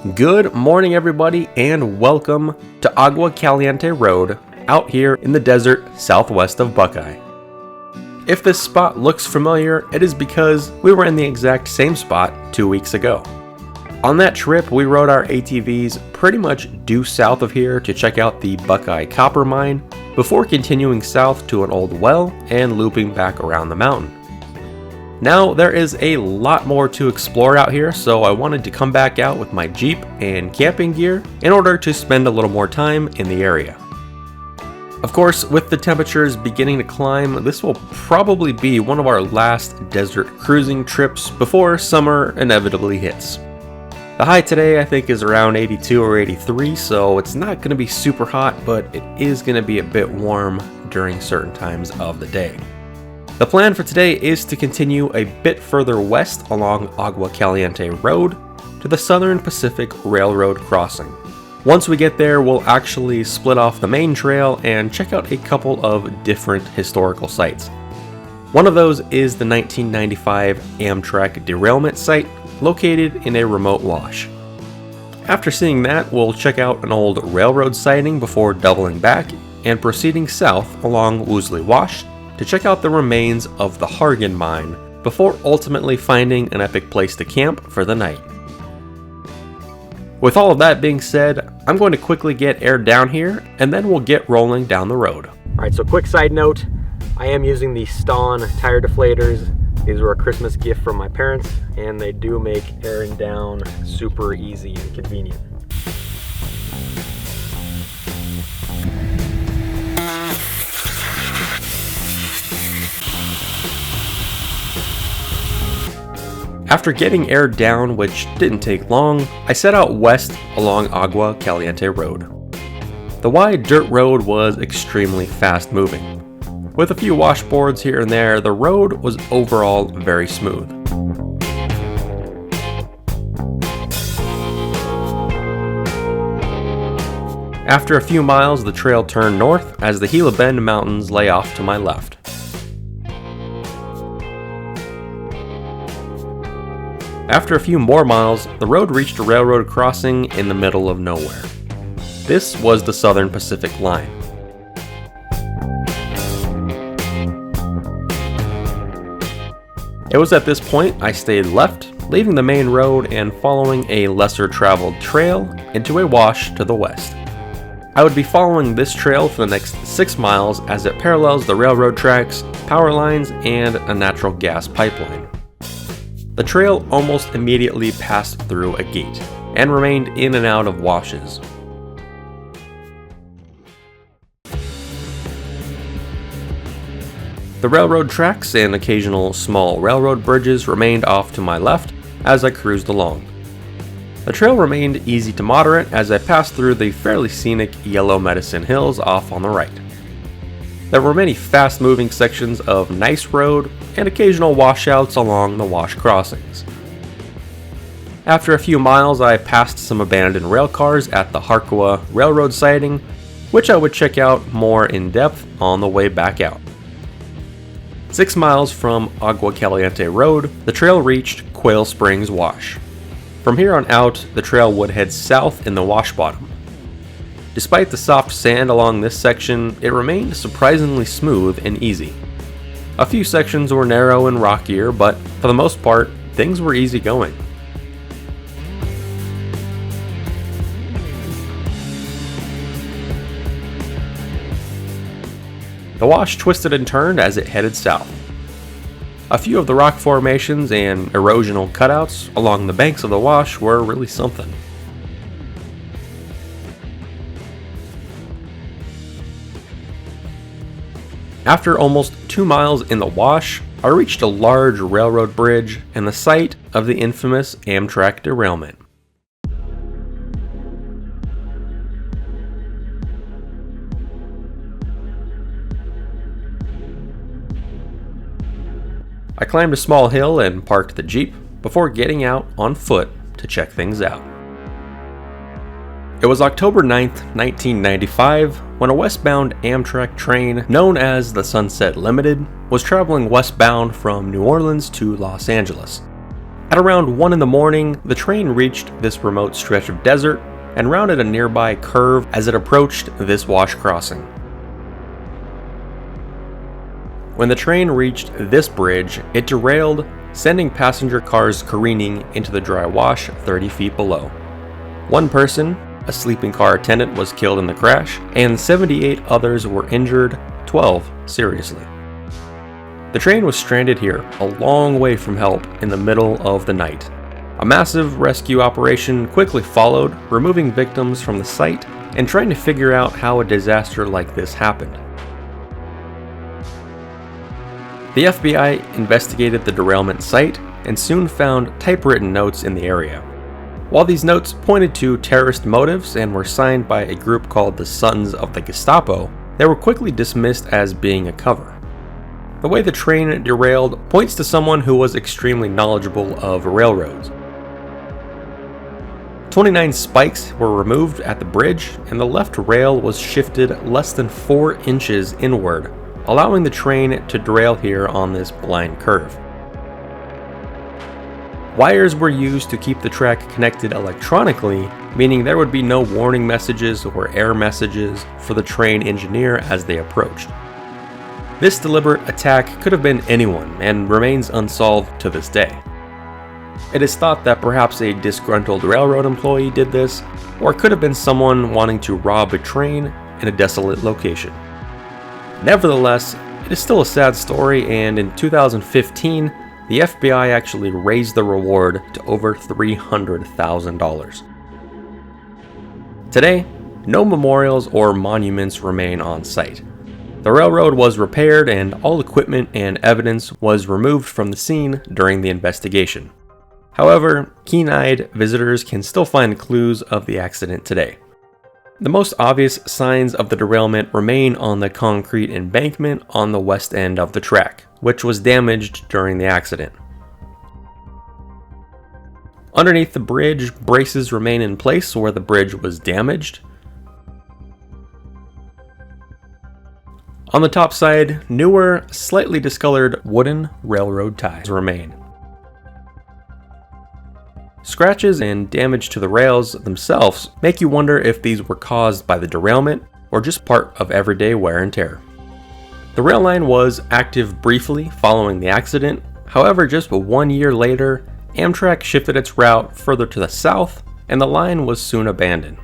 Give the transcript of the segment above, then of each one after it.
Good morning, everybody, and welcome to Agua Caliente Road out here in the desert southwest of Buckeye. If this spot looks familiar, it is because we were in the exact same spot 2 weeks ago. On that trip, we rode our ATVs pretty much due south of here to check out the Buckeye copper mine before continuing south to an old well and looping back around the mountain. Now, there is a lot more to explore out here, so I wanted to come back out with my Jeep and camping gear in order to spend a little more time in the area. Of course, with the temperatures beginning to climb, this will probably be one of our last desert cruising trips before summer inevitably hits. The high today I think is around 82 or 83, so it's not going to be super hot, but it is going to be a bit warm during certain times of the day. The plan for today is to continue a bit further west along Agua Caliente Road to the Southern Pacific Railroad crossing. Once we get there, we'll actually split off the main trail and check out a couple of different historical sites. One of those is the 1995 Amtrak Derailment site located in a remote wash. After seeing that, we'll check out an old railroad siding before doubling back and proceeding south along Woosley Wash to check out the remains of the Hargan Mine before ultimately finding an epic place to camp for the night. With all of that being said, I'm going to quickly get aired down here and then we'll get rolling down the road. Alright, so quick side note, I am using the Stawn tire deflators. These were a Christmas gift from my parents and they do make airing down super easy and convenient. After getting aired down, which didn't take long, I set out west along Agua Caliente Road. The wide dirt road was extremely fast moving. With a few washboards here and there, the road was overall very smooth. After a few miles, the trail turned north as the Gila Bend Mountains lay off to my left. After a few more miles, the road reached a railroad crossing in the middle of nowhere. This was the Southern Pacific Line. It was at this point I stayed left, leaving the main road and following a lesser traveled trail into a wash to the west. I would be following this trail for the next 6 miles as it parallels the railroad tracks, power lines, and a natural gas pipeline. The trail almost immediately passed through a gate and remained in and out of washes. The railroad tracks and occasional small railroad bridges remained off to my left as I cruised along. The trail remained easy to moderate as I passed through the fairly scenic Yellow Medicine Hills off on the right. There were many fast-moving sections of nice road and occasional washouts along the wash crossings. After a few miles, I passed some abandoned rail cars at the Harqua railroad siding, which I would check out more in depth on the way back out. 6 miles from Agua Caliente Road, the trail reached Quail Springs Wash. From here on out, the trail would head south in the wash bottom. Despite the soft sand along this section, it remained surprisingly smooth and easy. A few sections were narrow and rockier, but for the most part, things were easy going. The wash twisted and turned as it headed south. A few of the rock formations and erosional cutouts along the banks of the wash were really something. After almost 2 miles in the wash, I reached a large railroad bridge and the site of the infamous Amtrak Derailment. I climbed a small hill and parked the Jeep before getting out on foot to check things out. It was October 9th, 1995, when a westbound Amtrak train known as the Sunset Limited was traveling westbound from New Orleans to Los Angeles. At around 1 in the morning, the train reached this remote stretch of desert and rounded a nearby curve as it approached this wash crossing. When the train reached this bridge, it derailed, sending passenger cars careening into the dry wash 30 feet below. One person, a sleeping car attendant, was killed in the crash, and 78 others were injured, 12 seriously. The train was stranded here, a long way from help, in the middle of the night. A massive rescue operation quickly followed, removing victims from the site and trying to figure out how a disaster like this happened. The FBI investigated the derailment site and soon found typewritten notes in the area. While these notes pointed to terrorist motives and were signed by a group called the Sons of the Gestapo, they were quickly dismissed as being a cover. The way the train derailed points to someone who was extremely knowledgeable of railroads. 29 spikes were removed at the bridge, and the left rail was shifted less than 4 inches inward, allowing the train to derail here on this blind curve. Wires were used to keep the track connected electronically, meaning there would be no warning messages or error messages for the train engineer as they approached. This deliberate attack could have been anyone and remains unsolved to this day. It is thought that perhaps a disgruntled railroad employee did this, or it could have been someone wanting to rob a train in a desolate location. Nevertheless, it is still a sad story, and in 2015, the FBI actually raised the reward to over $300,000. Today, no memorials or monuments remain on site. The railroad was repaired and all equipment and evidence was removed from the scene during the investigation. However, keen-eyed visitors can still find clues of the accident today. The most obvious signs of the derailment remain on the concrete embankment on the west end of the track, which was damaged during the accident. Underneath the bridge, braces remain in place where the bridge was damaged. On the top side, newer, slightly discolored wooden railroad ties remain. Scratches and damage to the rails themselves make you wonder if these were caused by the derailment or just part of everyday wear and tear. The rail line was active briefly following the accident, however just 1 year later, Amtrak shifted its route further to the south and the line was soon abandoned.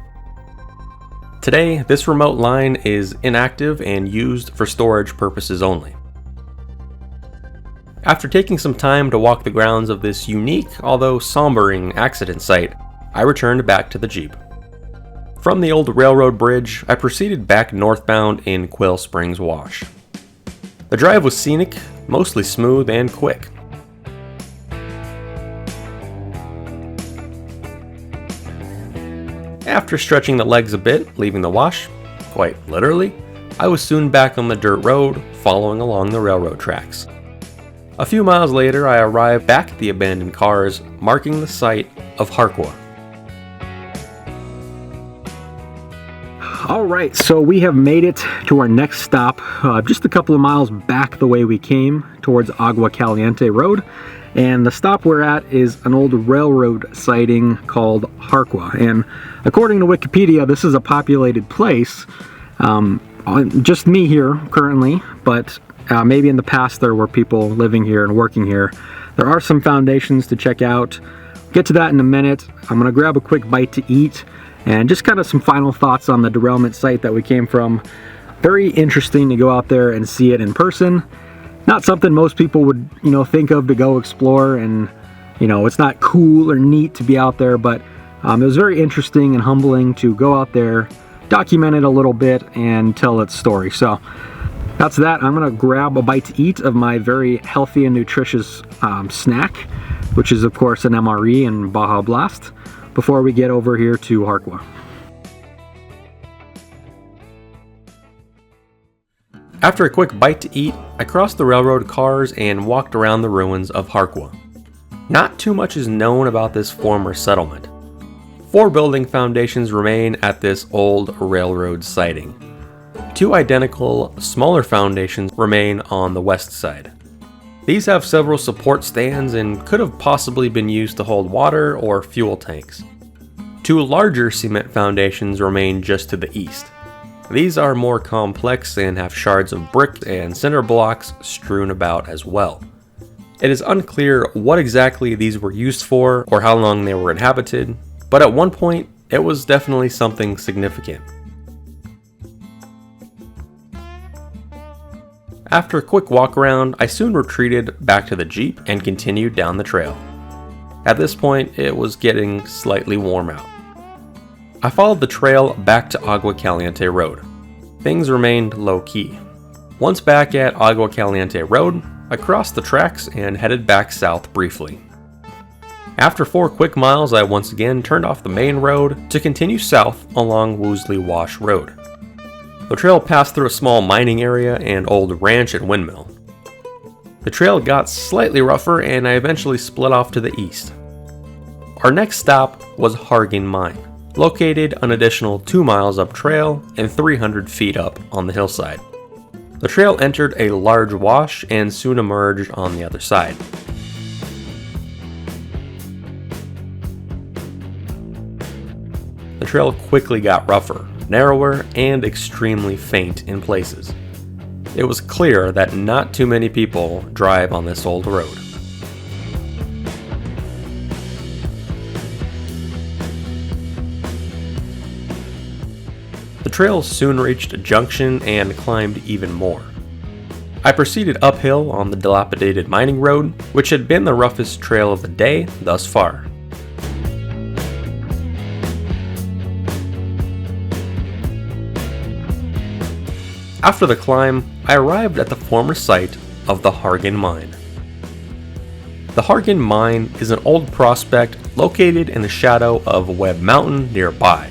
Today, this remote line is inactive and used for storage purposes only. After taking some time to walk the grounds of this unique, although sombering accident site, I returned back to the Jeep. From the old railroad bridge, I proceeded back northbound in Quill Springs Wash. The drive was scenic, mostly smooth and quick. After stretching the legs a bit, leaving the wash, quite literally, I was soon back on the dirt road, following along the railroad tracks. A few miles later, I arrived back at the abandoned cars, marking the site of Harqua. Alright, so we have made it to our next stop, just a couple of miles back the way we came, towards Agua Caliente Road. And the stop we're at is an old railroad siding called Harqua. And according to Wikipedia, this is a populated place. Just me here currently, but maybe in the past there were people living here and working here. There are some foundations to check out. Get to that in a minute. I'm gonna grab a quick bite to eat and just kind of some final thoughts on the derailment site that we came from. Very interesting to go out there and see it in person. Not something most people would, think of to go explore, and, it's not cool or neat to be out there, but it was very interesting and humbling to go out there, document it a little bit, and tell its story. So that's that. I'm gonna grab a bite to eat of my very healthy and nutritious snack, which is of course an MRE and Baja Blast, before we get over here to Harqua. After a quick bite to eat, I crossed the railroad cars and walked around the ruins of Harqua. Not too much is known about this former settlement. 4 building foundations remain at this old railroad siding. 2 identical, smaller foundations remain on the west side. These have several support stands and could have possibly been used to hold water or fuel tanks. Two larger cement foundations remain just to the east. These are more complex and have shards of brick and cinder blocks strewn about as well. It is unclear what exactly these were used for or how long they were inhabited, but at one point it was definitely something significant. After a quick walk around, I soon retreated back to the Jeep and continued down the trail. At this point, it was getting slightly warm out. I followed the trail back to Agua Caliente Road. Things remained low-key. Once back at Agua Caliente Road, I crossed the tracks and headed back south briefly. After 4 quick miles, I once again turned off the main road to continue south along Woosley Wash Road. The trail passed through a small mining area and old ranch and windmill. The trail got slightly rougher and I eventually split off to the east. Our next stop was Hargan Mine, located an additional 2 miles up trail and 300 feet up on the hillside. The trail entered a large wash and soon emerged on the other side. The trail quickly got rougher, narrower, and extremely faint in places. It was clear that not too many people drive on this old road. The trail soon reached a junction and climbed even more. I proceeded uphill on the dilapidated mining road, which had been the roughest trail of the day thus far. After the climb, I arrived at the former site of the Hargan Mine. The Hargan Mine is an old prospect located in the shadow of Webb Mountain nearby.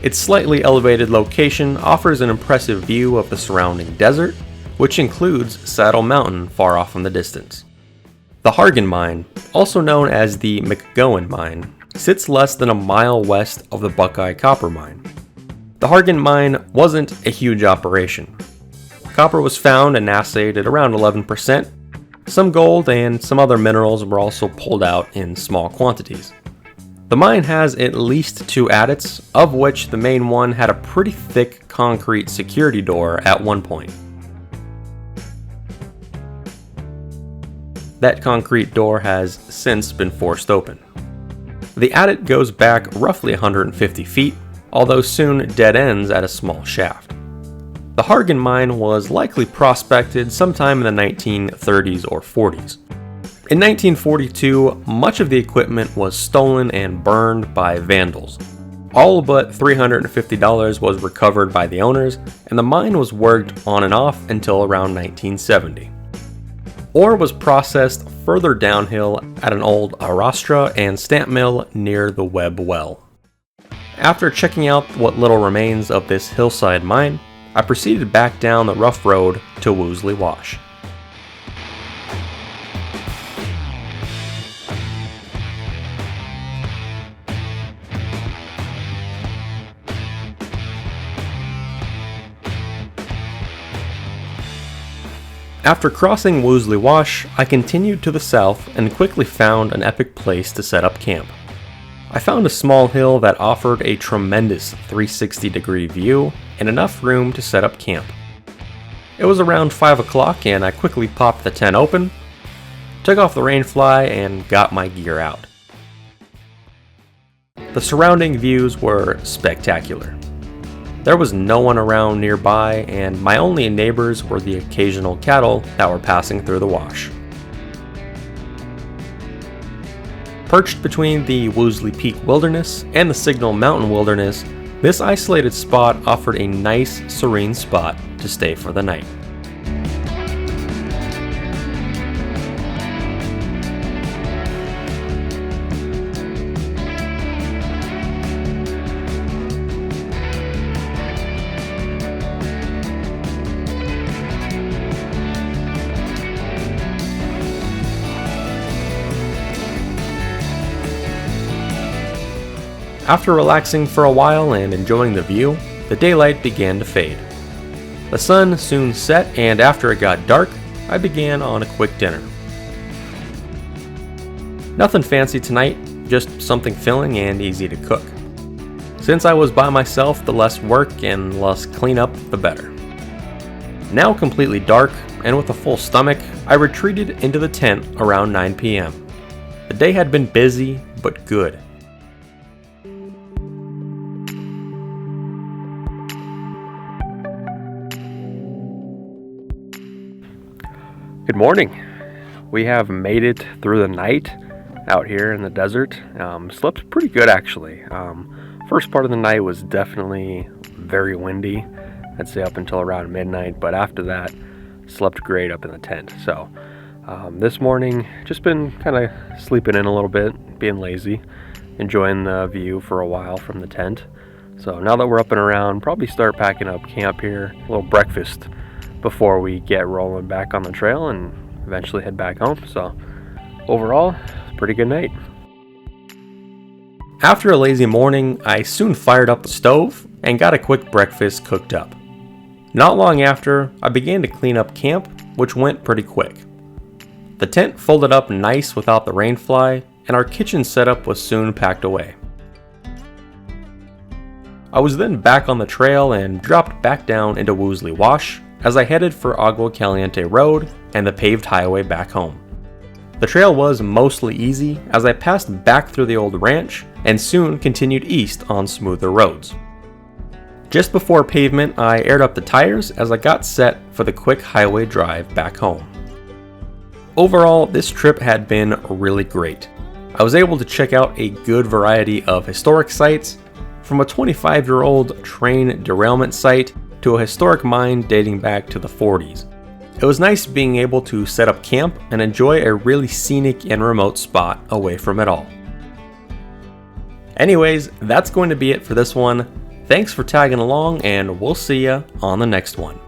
Its slightly elevated location offers an impressive view of the surrounding desert, which includes Saddle Mountain far off in the distance. The Hargan Mine, also known as the McGowan Mine, sits less than a mile west of the Buckeye Copper Mine. The Hargan Mine wasn't a huge operation. Copper was found and assayed at around 11%. Some gold and some other minerals were also pulled out in small quantities. The mine has at least 2 adits, of which the main one had a pretty thick concrete security door at one point. That concrete door has since been forced open. The adit goes back roughly 150 feet, although soon dead ends at a small shaft. The Hargan Mine was likely prospected sometime in the 1930s or 40s. In 1942, much of the equipment was stolen and burned by vandals. All but $350 was recovered by the owners, and the mine was worked on and off until around 1970. Ore was processed further downhill at an old arrastra and stamp mill near the Webb Well. After checking out what little remains of this hillside mine, I proceeded back down the rough road to Woosley Wash. After crossing Woosley Wash, I continued to the south and quickly found an epic place to set up camp. I found a small hill that offered a tremendous 360-degree view and enough room to set up camp. It was around 5 o'clock and I quickly popped the tent open, took off the rainfly, and got my gear out. The surrounding views were spectacular. There was no one around nearby, and my only neighbors were the occasional cattle that were passing through the wash. Perched between the Woosley Peak Wilderness and the Signal Mountain Wilderness, this isolated spot offered a nice, serene spot to stay for the night. After relaxing for a while and enjoying the view, the daylight began to fade. The sun soon set, and after it got dark, I began on a quick dinner. Nothing fancy tonight, just something filling and easy to cook. Since I was by myself, the less work and less cleanup, the better. Now completely dark, and with a full stomach, I retreated into the tent around 9 p.m. The day had been busy, but good. Good morning. We have made it through the night out here in the desert. Slept pretty good actually. First part of the night was definitely very windy, I'd say up until around midnight, but after that, slept great up in the tent. So this morning, just been kind of sleeping in a little bit, being lazy, enjoying the view for a while from the tent. So now that we're up and around, probably start packing up camp here, a little breakfast before we get rolling back on the trail and eventually head back home. So overall, it's a pretty good night. After a lazy morning, I soon fired up the stove and got a quick breakfast cooked up. Not long after, I began to clean up camp, which went pretty quick. The tent folded up nice without the rain fly, and our kitchen setup was soon packed away. I was then back on the trail and dropped back down into Woosley Wash as I headed for Agua Caliente Road and the paved highway back home. The trail was mostly easy as I passed back through the old ranch and soon continued east on smoother roads. Just before pavement, I aired up the tires as I got set for the quick highway drive back home. Overall, this trip had been really great. I was able to check out a good variety of historic sites, from a 25-year-old train derailment site to a historic mine dating back to the 40s. It was nice being able to set up camp and enjoy a really scenic and remote spot away from it all. Anyways, that's going to be it for this one. Thanks for tagging along, and we'll see ya on the next one.